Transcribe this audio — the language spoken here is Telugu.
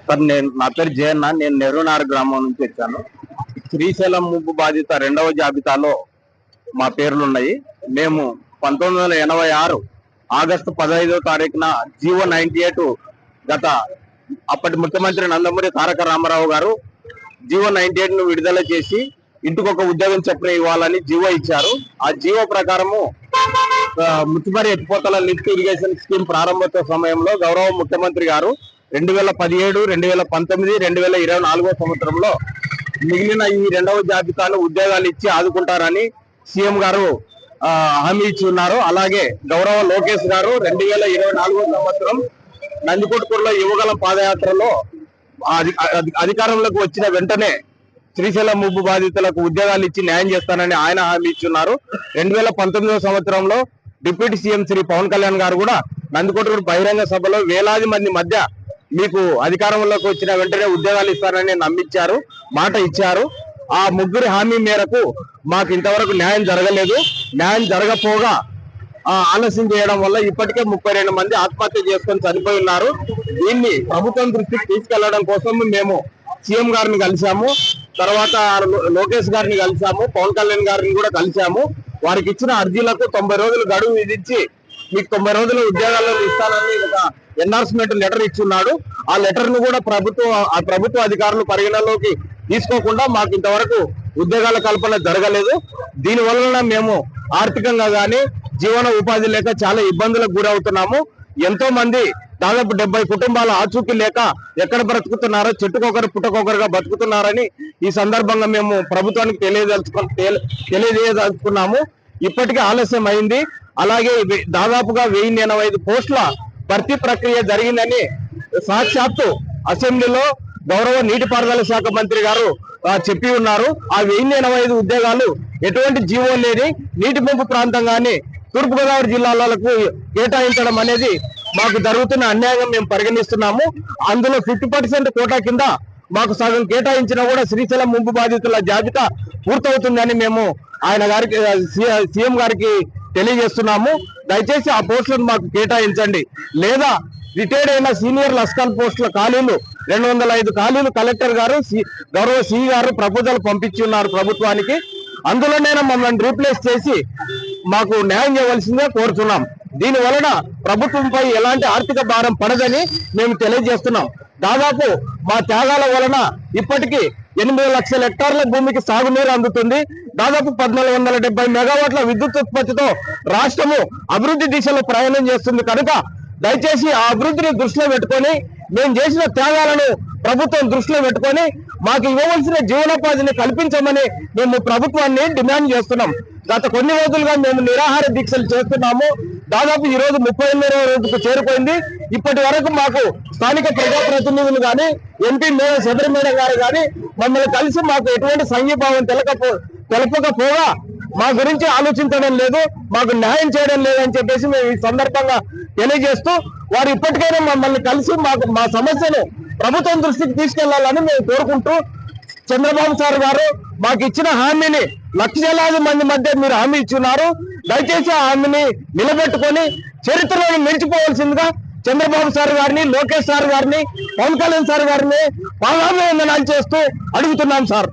సార్ నా పేరు జయన్న. నేను నెరూనార్ గ్రామం నుంచి వచ్చాను. శ్రీశైలం ముంపు బాధిత 2వ జాబితాలో మా పేర్లున్నాయి. మేము 1986 ఆగస్టు 15వ తారీఖున జీవో 98 గత అప్పటి ముఖ్యమంత్రి నందమూరి తారక రామారావు గారు జీవో 98 ను విడుదల చేసి ఇంటికొక ఉద్యోగం చొప్పున ఇవ్వాలని జీవో ఇచ్చారు. ఆ జీవో ప్రకారము ముత్తుమరి ఎత్తిపోతల లిఫ్ట్ ఇరిగేషన్ స్కీమ్ ప్రారంభోత్సవ సమయంలో గౌరవ ముఖ్యమంత్రి గారు 2017, 2019, 2024 సంవత్సరంలో మిగిలిన ఈ 2వ జాబితాను ఉద్యోగాలు ఇచ్చి ఆదుకుంటారని సీఎం గారు హామీ ఇచ్చి ఉన్నారు. అలాగే గౌరవ లోకేష్ గారు 2024 సంవత్సరం నందికొట్కూరులో యువగలం పాదయాత్రలో అధికారంలోకి వచ్చిన వెంటనే శ్రీశైలం ముంపు బాధితులకు ఉద్యోగాలు ఇచ్చి న్యాయం చేస్తానని ఆయన హామీ ఇచ్చున్నారు. 2019 సంవత్సరంలో డిప్యూటీ సీఎం శ్రీ పవన్ కళ్యాణ్ గారు కూడా నందికొట్కూరు బహిరంగ సభలో వేలాది మంది మధ్య మీకు అధికారంలోకి వచ్చిన వెంటనే ఉద్యోగాలు ఇస్తారని నమ్మించారు, మాట ఇచ్చారు. ఆ ముగ్గురి హామీ మేరకు మాకు ఇంతవరకు న్యాయం జరగలేదు. న్యాయం జరగపోగా ఆలస్యం చేయడం వల్ల ఇప్పటికే 32 మంది ఆత్మహత్య చేసుకొని చనిపోయి ఉన్నారు. దీన్ని ప్రభుత్వం దృష్టికి తీసుకెళ్లడం కోసం మేము సీఎం గారిని కలిసాము, తర్వాత లోకేష్ గారిని కలిసాము, పవన్ కళ్యాణ్ గారిని కూడా కలిసాము. వారికి ఇచ్చిన అర్జీలకు 90 రోజులు గడువు విధించి మీకు 90 రోజుల ఉద్యోగాల్లో ఇస్తానని ఒక ఎన్డార్స్మెంట్ లెటర్ ఇచ్చున్నాడు. ఆ లెటర్ ను కూడా ప్రభుత్వ అధికారులు పరిగణలోకి తీసుకోకుండా మాకు ఇంతవరకు ఉద్యోగాల కల్పన జరగలేదు. దీని వలన మేము ఆర్థికంగా గానీ జీవన ఉపాధి లేక చాలా ఇబ్బందులకు గురవుతున్నాము. ఎంతో మంది దాదాపు 70 కుటుంబాల ఆచూకీ లేక ఎక్కడ బ్రతుకుతున్నారో చెట్టుకొకరు పుట్టకొకరుగా బతుకుతున్నారని ఈ సందర్భంగా మేము ప్రభుత్వానికి తెలియజేయదలుచుకున్నాము. ఇప్పటికే ఆలస్యం అయింది. అలాగే దాదాపుగా 1085 పోస్టుల భర్తీ ప్రక్రియ జరిగిందని సాక్షాత్తు అసెంబ్లీలో గౌరవ నీటిపారుదల శాఖ మంత్రి గారు చెప్పి ఉన్నారు. ఆ 1085 ఉద్యోగాలు ఎటువంటి జీవో లేని నీటి ముంపు ప్రాంతంగానే తూర్పుగోదావరి జిల్లాలకు కేటాయించడం అనేది మాకు జరుగుతున్న అన్యాయంగా మేము పరిగణిస్తున్నాము. అందులో 50% కోటా కింద మాకు సగం కేటాయించినా కూడా శ్రీశైలం ముంపు బాధితుల జాబితా పూర్తవుతుందని మేము ఆయన గారికి సీఎం గారికి తెలియజేస్తున్నాము. దయచేసి ఆ పోస్టులను మాకు కేటాయించండి. లేదా రిటైర్డ్ అయిన సీనియర్ లస్కర్ పోస్టుల ఖాళీలు 205 ఖాళీలు కలెక్టర్ గారు గౌరవ సిఈ గారు ప్రపోజల్ పంపించి ఉన్నారు ప్రభుత్వానికి. అందులోనైనా మమ్మల్ని రీప్లేస్ చేసి మాకు న్యాయం చేయవలసిందిగా కోరుతున్నాం. దీని వలన ప్రభుత్వంపై ఎలాంటి ఆర్థిక భారం పడదని మేము తెలియజేస్తున్నాం. దాదాపు మా త్యాగాల వలన ఇప్పటికీ 8 లక్షల హెక్టార్ల భూమికి సాగునీరు అందుతుంది. దాదాపు 1470 మెగావాట్ల విద్యుత్ ఉత్పత్తితో రాష్ట్రము అభివృద్ధి దిశలో ప్రయాణం చేస్తుంది. కనుక దయచేసి ఆ అభివృద్ధిని దృష్టిలో పెట్టుకొని మేము చేసిన త్యాగాలను ప్రభుత్వం దృష్టిలో పెట్టుకొని మాకు ఇవ్వవలసిన జీవనోపాధిని కల్పించమని మేము ప్రభుత్వాన్ని డిమాండ్ చేస్తున్నాం. గత కొన్ని రోజులుగా మేము నిరాహార దీక్షలు చేస్తున్నాము. దాదాపు ఈ రోజు 38వ రోజుకు చేరుకుంది. ఇప్పటి వరకు మాకు స్థానిక ప్రజాప్రతినిధులు కానీ ఎంపీ సదరి మేడం గారు కానీ మమ్మల్ని కలిసి మాకు ఎటువంటి సంఘీభావం తెలపకపోగా మా గురించి ఆలోచించడం లేదు, మాకు న్యాయం చేయడం లేదని చెప్పేసి మేము ఈ సందర్భంగా తెలియజేస్తూ వారు ఇప్పటికైనా మమ్మల్ని కలిసి మా సమస్యను ప్రభుత్వం దృష్టికి తీసుకెళ్లాలని మేము కోరుకుంటూ, చంద్రబాబు సార్ గారు మాకు ఇచ్చిన హామీని లక్షలాది మంది మధ్య మీరు హామీ ఇచ్చున్నారు. దయచేసి ఆ హామీని నిలబెట్టుకొని చరిత్రలో నిలిచిపోవాల్సిందిగా చంద్రబాబు సార్ గారిని, లోకేష్ సార్ గారిని, పవన్ కళ్యాణ్ సార్ గారిని పాదాభివందనాలు చేస్తూ అడుగుతున్నాం సార్.